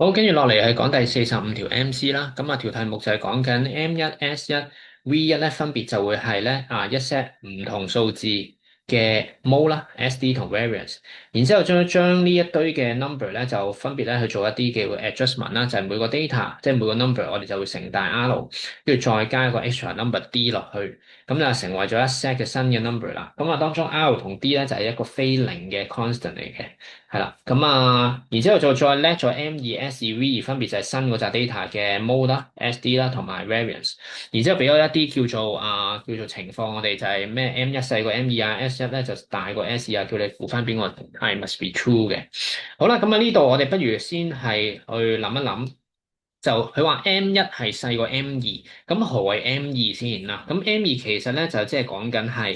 好，跟住落嚟係講第45條 MC 啦。咁啊，條題目就係講緊 M1、S1、V1咧，分別就會係咧一 set 唔同數字嘅 mode 啦、SD 同 variance。然之後將呢一堆嘅 number 咧，就分別咧去做一啲嘅 adjustment 啦，就係每個 data，即係每個 number，我哋就會乘大 R，跟住再加一個 extra number D 落去，咁就成為咗一 set 嘅新嘅 number 啦。咁啊，當中 R 同 D 咧就係一個非零嘅 constant 嚟嘅。係啦，咁然之後就再叻咗 M2、S2、V2，分別就係新嗰扎 data 嘅 mode 啦、SD 啦同埋 variance。然之後俾咗一啲叫做情況，我哋就係咩 M1細過 M2啊，S1咧就大過 S2啊，叫你估翻邊個係 must be true 嘅。好啦，咁呢度我哋不如先係去諗一諗，就佢話 M1係細過 M2，咁何謂 M2先啦？咁 M2其實咧就即係講緊係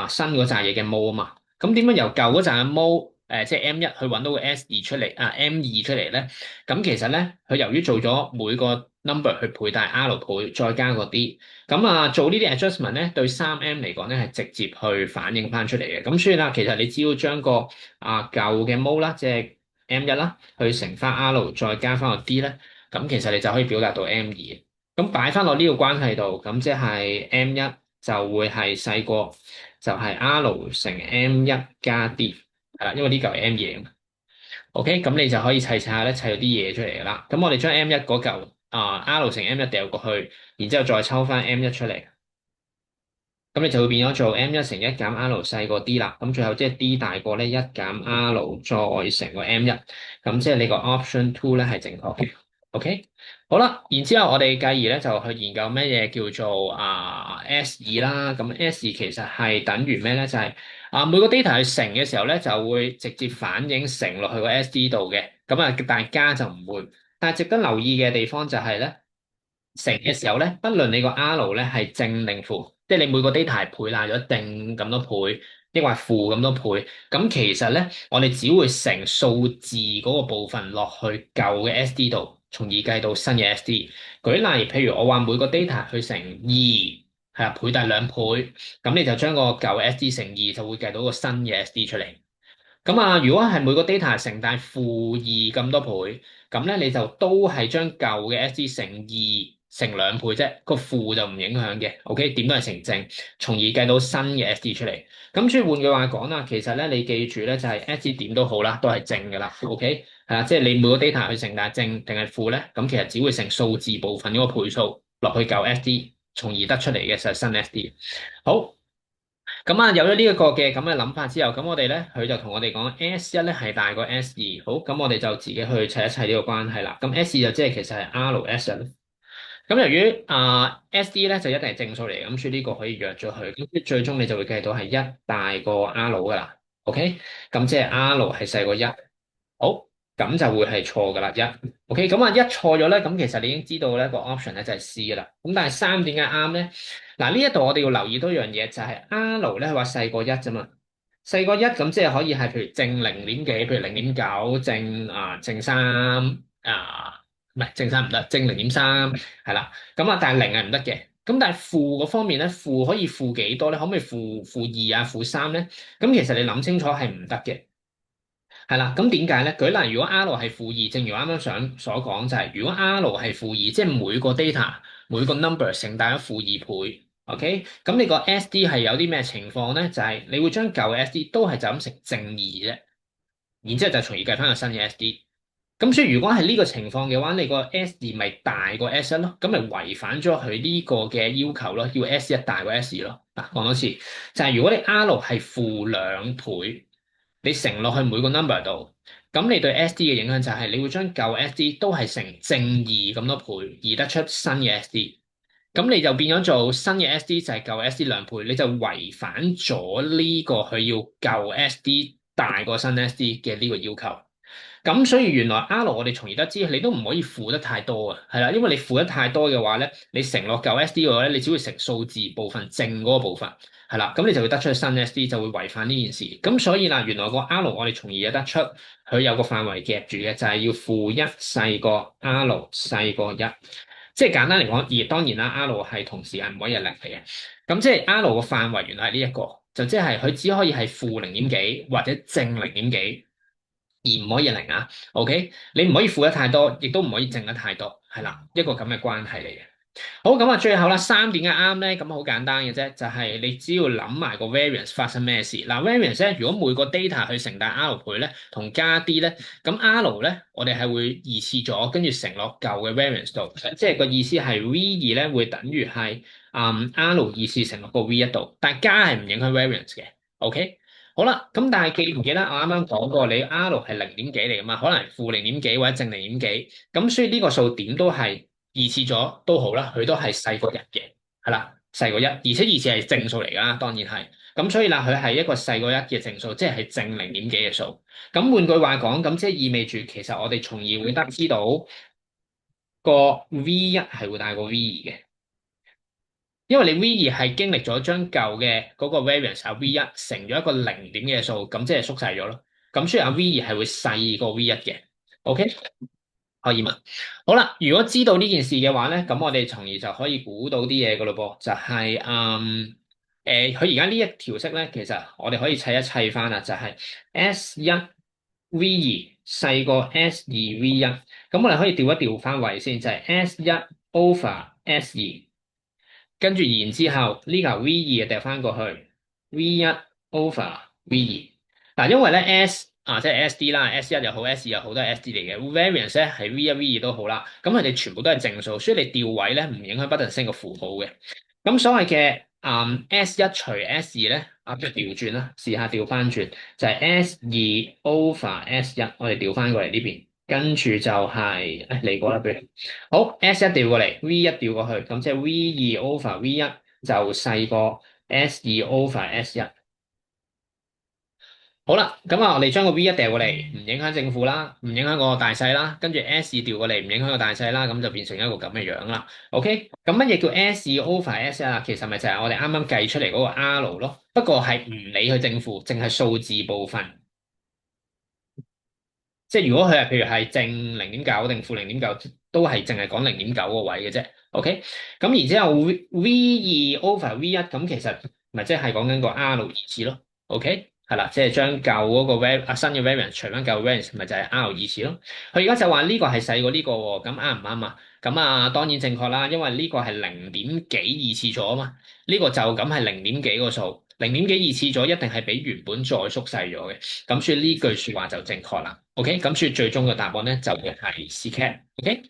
新嗰扎嘢嘅 mode 啊嘛。咁點樣由舊嗰陣嘅 mode 即係 M1去揾到個 S2出嚟M2出嚟咧？咁其實咧，佢由於做咗每個 number 去倍大 R 倍，再加個 D，咁做呢啲 adjustment 咧，對 3M 嚟講咧係直接去反映翻出嚟嘅。咁所以啦，其實你只要將個舊嘅 mode 啦，即係 M1啦，去乘翻 R 再加翻個 D 咧，咁其實你就可以表達到 M2。咁擺翻落呢個關係度，咁即係 M1就會係細過。就係 R 乘 M1 加 D，係啦，因為呢嚿係 M2 嘛。OK，咁你就可以砌下咧，砌到啲嘢出嚟噶啦。咁我哋將 M1 嗰嚿R 乘 M1 掉過去，然之後再抽翻 M1出嚟，咁你就會變咗做 M1乘一減 R 細過 D 啦。咁最後即係 D 大過咧一減 R 再乘個 M1，咁即係你個 option two 咧係正確嘅。OK，好啦，然之後我哋繼而咧就去研究咩嘢叫做S2啦。咁 S2其實係等於咩咧？就係每個 data 去乘嘅時候咧，就會直接反映乘落去個 SD 度嘅。咁但係加就唔會。但係值得留意嘅地方就係咧，乘嘅時候咧，不論你個 R 咧係正定負，即係你每個 data 係倍大咗定咁多倍，抑或負咁多倍，咁其實咧，我哋只會乘數字嗰個部分落去舊嘅 SD 度，從而計到新嘅 SD。舉例，譬如我話每個 data 去乘二，係啊，倍大2倍，咁你就將個舊 SD 乘二，就會計到個新嘅 SD 出嚟。咁如果係每個 data 乘大負二咁多倍，咁咧你就都係將舊嘅 SD 乘二乘2倍啫，個負就唔影響嘅。OK，點都係成正，從而計到新嘅 SD 出嚟。咁所以換句話講啦，其實咧你記住咧就係 SD 點都好啦，都係正噶啦。OK，係啦，即係你每個 data 去乘大正定係負咧，咁其實只會乘數字部分嗰個倍數落去舊 SD，從而得出嚟嘅就係新 SD。好。咁有咗呢一個嘅咁嘅諗法之後，咁我哋咧佢就同我哋講 S1咧係大過 S2，好，咁我哋就自己去砌一砌呢個關係啦。咁 S2就即係其實係 R/S1。咁由於SD 咧就一定係正數嚟，咁所以呢個可以約咗佢。咁最終你就會計到係一大過 R 噶啦。OK，咁即係 R 係細過一。好，咁就會係錯噶啦一。OK，咁一錯咗咧，咁其實你已經知道咧個 option 咧就係 C 噶啦。咁但係三點解啱咧？嗱，呢一度我哋要留意多樣嘢，就係 R 咧佢話細過一啫嘛，細過一咁即係可以係譬如正零點幾，譬如0.9正三唔係正三唔得，正0.3係啦。但係零係唔得嘅。咁但係負嗰方面咧，負可以負幾多咧？可唔可以負二負3咧？咁其實你諗清楚係唔得嘅。係啦，咁點解咧？舉例，如果 R 係負二，正如啱啱想所講就係，如果 R 係負二，即係每個 data 每個 number 乘大咗負2倍，OK，咁你個 SD 係有啲咩情況咧？就係你會將舊嘅 SD 都係就咁乘正二啫，然之後就從而計翻個新嘅 SD。咁所以如果係呢個情況嘅話，你個 SD 咪大過 S1咯，咁咪違反咗佢呢個嘅要求咯，要 S1大過 S2咯。嗱，講多次，就係如果你 R 係負2倍。你乘落去每個 number 度，咁你對 SD 嘅影響就係你會將舊 SD 都係乘正二咁多倍，而得出新嘅 SD。咁你就變咗做新嘅 SD 就係舊 SD 2倍，你就違反咗呢個佢要舊 SD 大過新 SD 嘅呢個要求。咁所以原來 R 我哋從而得知，你都唔可以負得太多啊，係啦，因為你負得太多嘅話咧，你乘落舊 SD 嘅話咧，你只會乘數字部分正嗰個部分，係啦，咁你就會得出新 SD，就會違反呢件事。咁所以啦，原來個 R 我哋從而有得出，佢有個範圍夾住嘅，就係要-1細過 R 細過1，即係簡單嚟講，而當然啦，R 係同時係唔可以係零嚟嘅。咁即係 R 個範圍原來係呢一個，就即係佢只可以係負零點幾或者正零點幾。而唔可以零啊。OK，你唔可以負得太多，亦都唔可以正得太多，係啦，一個咁嘅關係嚟嘅。好，咁啊，最後啦，三點嘅啱咧，咁好簡單嘅啫，就係你只要諗埋個 variance 發生咩事。嗱，variance 咧，如果每個 data 去乘大 R 倍咧，同加 D 咧，咁 R 咧，我哋係會二次咗，跟住乘落舊嘅 variance 度，即係個意思係 V2咧會等於係R 二次乘落個 V1度，但係加係唔影響 variance 嘅。OK，好啦，咁但係記唔記得我啱啱講過，你 R 係零點幾嚟噶嘛？可能係負零點幾或者正零點幾，咁所以呢個數點都係。二次咗都好啦，佢都係細過一嘅，係啦，細過一，而且二次係正數嚟㗎啦，當然係。咁所以啦，佢係一個細過一嘅正數，即係正零點幾嘅數。咁換句話講，咁即係意味住其實我哋從而會得知到個 V1係會大過 V2嘅，因為你 V2係經歷咗將舊嘅嗰個 variance 啊 V1 乘咗一個零點嘅數，咁即係縮細咗咯。咁所以啊 V2係會細過 V1嘅。OK？可以嘛？好啦，如果知道呢件事嘅話咧，咁我哋從而就可以估到啲嘢噶咯噃，就係佢而家呢一條式咧，其實我哋可以砌一砌翻啦，就係 S1 V2細過 S2 V1，咁我哋可以調一調翻位先，就係 S1 over S2，跟住然之後呢個 V2 就掉翻過去 V1 over V2。嗱，因為咧 S 即係 SD 啦，S1 又好，S2 又好，都係 SD 嚟嘅。variance 咧係 V1、V2 都好啦，咁佢哋全部都係正數，所以你調位咧唔影響不等式個符號嘅。咁所謂嘅S1 除 S2咧，即係調轉啦，試下調翻轉，就係 S2 over S1，我哋調翻過嚟呢邊，跟住就係嚟過啦，不如好 S1 調過嚟，V1 調過去，咁即係 V2 over V1 就細過 S2 over S1。好啦，咁啊，我哋將個 V1 掉過嚟，唔影響正負啦，唔影響個大細啦，跟住 S2 調過嚟，唔影響個大細啦，咁就變成一個咁嘅樣啦。OK，咁乜嘢叫 S2 over S1 啊？其實咪就係我哋啱啱計出嚟嗰個 R 咯，不過係唔理佢正負，淨係數字部分。即係如果佢係譬如係正零點九定負零點九，都係淨係講零點九個位嘅啫。OK，咁然之後 V2 over V1，咁其實咪即係講緊個 R 二次咯。OK，係啦，即係將舊嗰個新嘅 variance 除翻舊 variance，咪就係 R 二次咯。佢而家就話呢個係細過呢個喎，咁啱唔啱啊？咁啊當然正確啦，因為呢個係零點幾二次咗啊嘛，呢個就咁係零點幾個數，零點幾二次咗一定係比原本再縮細咗嘅。咁所以呢句說話就正確啦。OK，咁所以最終嘅答案咧就會係 C cat。OK。